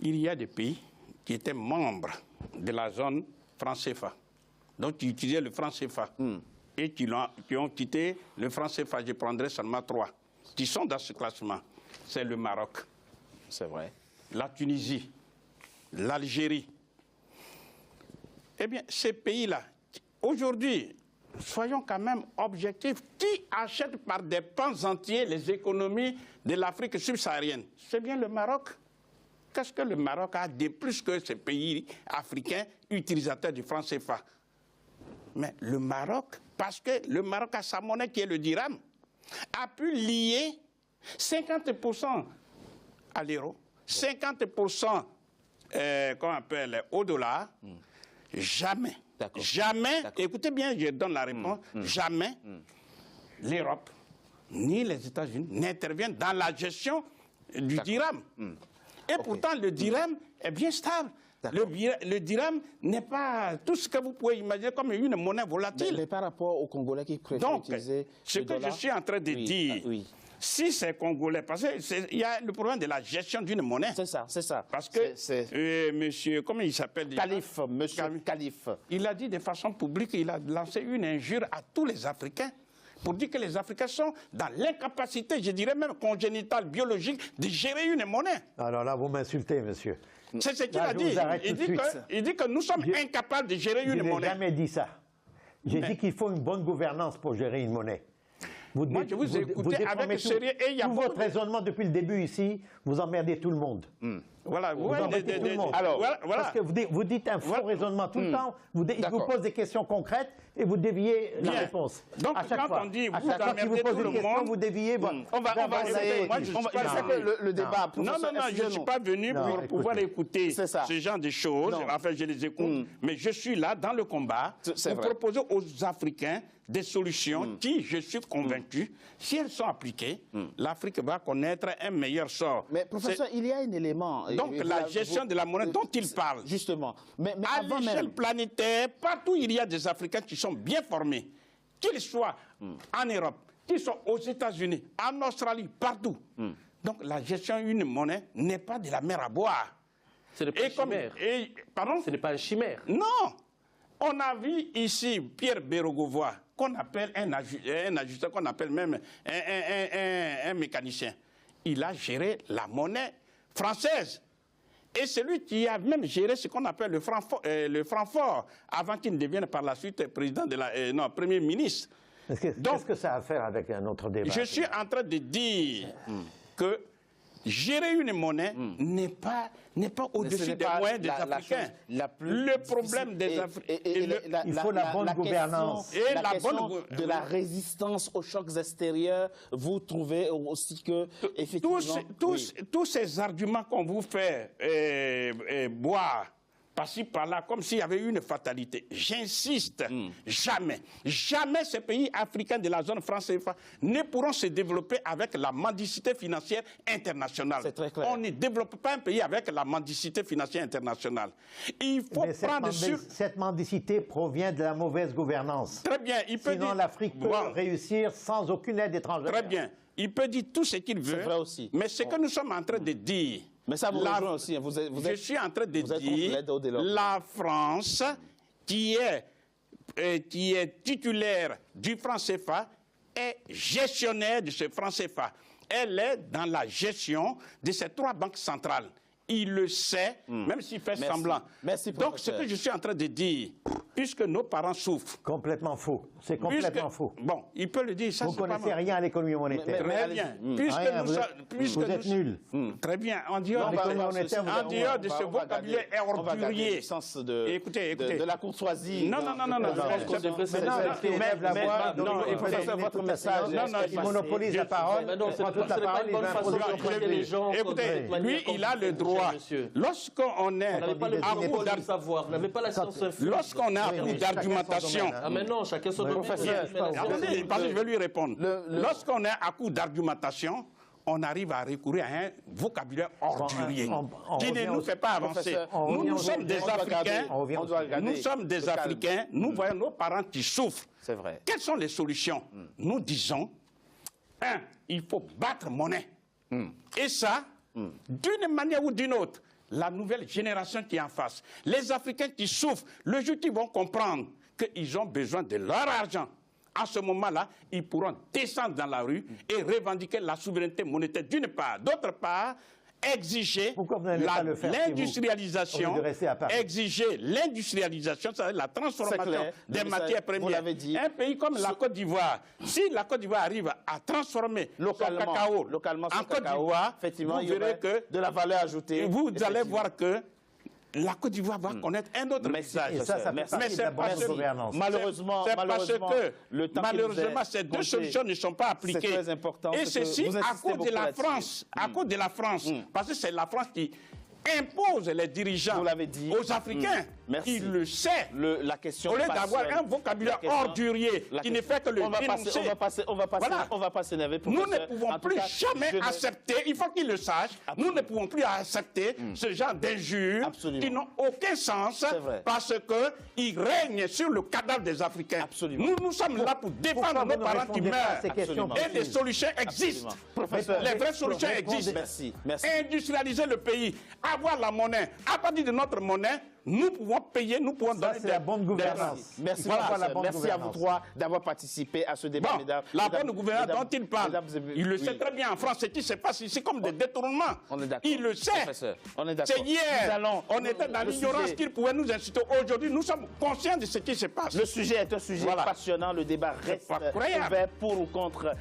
il y a des pays qui étaient membres de la zone franc CFA, donc qui utilisaient le franc CFA, et qui ont quitté le franc CFA. Je prendrai seulement 3, qui sont dans ce classement. C'est le Maroc. C'est vrai. La Tunisie, l'Algérie. Eh bien, ces pays-là, aujourd'hui, soyons quand même objectifs. Qui achète par des pans entiers les économies de l'Afrique subsaharienne? C'est bien le Maroc. Qu'est-ce que le Maroc a de plus que ces pays africains utilisateurs du franc CFA? Mais le Maroc, parce que le Maroc a sa monnaie qui est le dirham, a pu lier 50% à l'euro, 50% qu'on appelle au dollar. Jamais, jamais, écoutez bien, je donne la réponse, jamais l'Europe ni les États-Unis n'interviennent dans la gestion du dirham. Et pourtant, le dirham est bien stable. Le dirham n'est pas tout ce que vous pouvez imaginer comme une monnaie volatile. Mais par rapport aux Congolais qui préfèrent utiliser ce que je suis en train de dire, si c'est Congolais, parce qu'il y a le problème de la gestion d'une monnaie. C'est ça, c'est ça. Parce que monsieur, comment il s'appelle? Calife, monsieur Calife. Il a dit de façon publique, il a lancé une injure à tous les Africains pour dire que les Africains sont dans l'incapacité, je dirais même congénitale, biologique, de gérer une monnaie. Alors là, vous m'insultez, monsieur. C'est ce qu'il a dit. Il dit que nous sommes incapables de gérer une monnaie. Je n'ai jamais dit ça. J'ai dit qu'il faut une bonne gouvernance pour gérer une monnaie. Moi, je vous ai écouté avec sérieux et il y a votre raisonnement depuis le début ici, vous emmerdez tout le monde. Voilà, vous embêtez tout le monde. Alors, voilà. Parce que vous dites un faux raisonnement tout le temps, il vous pose des questions concrètes et vous déviez la réponse. Donc, à chaque quand fois. on dit à chaque fois qu'il vous pose une question, vous déviez. On va le débat. Non, je ne suis pas venu pour pouvoir écouter ce genre de choses. Enfin, je les écoute. Mais je suis là dans le combat pour proposer aux Africains des solutions qui, je suis convaincu, si elles sont appliquées, l'Afrique va connaître un meilleur sort. Mais professeur, il y a un élément... Donc la gestion de la monnaie dont il parle. Justement. Mais à l'échelle planétaire, partout il y a des Africains qui sont bien formés, qu'ils soient en Europe, qu'ils soient aux États-Unis, en Australie, partout. Donc la gestion d'une monnaie n'est pas de la mer à boire. Ce n'est pas une chimère. Pardon? Ce n'est pas une chimère. Non. On a vu ici Pierre Bérogovoy, qu'on appelle un ajusteur, qu'on appelle même un mécanicien. Il a géré la monnaie française. Et celui qui a même géré ce qu'on appelle le franc fort, avant qu'il ne devienne par la suite président de Premier ministre. Qu'est-ce que ça a à faire avec un autre débat? Je suis en train de dire que gérer une monnaie n'est pas au-dessus des moyens des Africains. Le problème des Africains... Il faut la bonne gouvernance. Et la question de la résistance aux chocs extérieurs, vous trouvez aussi que... Tous ces arguments qu'on vous fait boire, par-ci, par-là, comme s'il y avait une fatalité. J'insiste, jamais ces pays africains de la zone franc CFA ne pourront se développer avec la mendicité financière internationale. C'est très clair. On ne développe pas un pays avec la mendicité financière internationale. Il faut prendre sur... Cette mendicité provient de la mauvaise gouvernance. Très bien. Sinon, l'Afrique peut réussir sans aucune aide étrangère. Très bien. Il peut dire tout ce qu'il veut. C'est vrai aussi. Mais ce que nous sommes en train de dire... Mais ça vous rejoint aussi. Je suis en train de dire la France, qui est titulaire du franc CFA, est gestionnaire de ce franc CFA. Elle est dans la gestion de ces 3 banques centrales. Il le sait, même s'il fait semblant. Merci, donc, ce que je suis en train de dire, puisque nos parents souffrent... Complètement faux. C'est complètement faux. Bon, il peut le dire. Ça, vous ne connaissez rien à l'économie monétaire. Très bien. Vous êtes nul. Très bien. En dehors de ce vocabulaire ordurier. Écoutez. De la courtoisie. Non. Votre message. Il monopolise la parole. Prend toute la parole. Écoutez, lui, il a le droit. Lorsqu'on est à court d'argumentation... Ah mais non, chacun son professeur. Attendez, je vais lui répondre. Lorsqu'on est à court d'argumentation, on arrive à recourir à un vocabulaire ordurier qui ne nous fait pas avancer. Nous sommes des Africains, nous voyons nos parents qui souffrent. C'est vrai. Quelles sont les solutions? Nous disons, il faut battre monnaie. Et ça, d'une manière ou d'une autre. la nouvelle génération qui est en face, les Africains qui souffrent, le jour qu'ils vont comprendre qu'ils ont besoin de leur argent, à ce moment-là, ils pourront descendre dans la rue et revendiquer la souveraineté monétaire d'une part. D'autre part, exiger l'industrialisation, c'est-à-dire la transformation des matières premières. Un pays comme la Côte d'Ivoire, si la Côte d'Ivoire arrive à transformer localement en Côte d'Ivoire, effectivement, vous verrez que de la valeur ajoutée. Vous allez voir que la Côte d'Ivoire va connaître un autre message. Mais c'est parce que, malheureusement, ces deux solutions ne sont pas appliquées. C'est très important. Et ceci à cause de la France. Parce que c'est la France qui impose les dirigeants aux Africains. Il le sait. La question au lieu d'avoir un vocabulaire ordurier qui ne fait que le dénoncer. On va pas s'énerver. Nous ne pouvons plus jamais accepter, il faut qu'ils le sachent, nous ne pouvons plus accepter ce genre d'injures qui n'ont aucun sens parce qu'ils règnent sur le cadavre des Africains. Nous sommes là pour défendre nos parents qui meurent. Et des solutions existent. Les vraies solutions existent. Industrialiser le pays, avoir la monnaie. À partir de notre monnaie, nous pouvons payer, nous pouvons donner la bonne gouvernance. Merci à vous trois d'avoir participé à ce débat. La bonne gouvernance dont il parle, il le sait très bien en France. Ce qui se passe ici comme des détournements. Il le sait. C'est hier. On était dans l'ignorance qu'il pouvait nous inciter. Aujourd'hui, nous sommes conscients de ce qui se passe. Le sujet est un sujet passionnant. Le débat reste ouvert pour ou contre.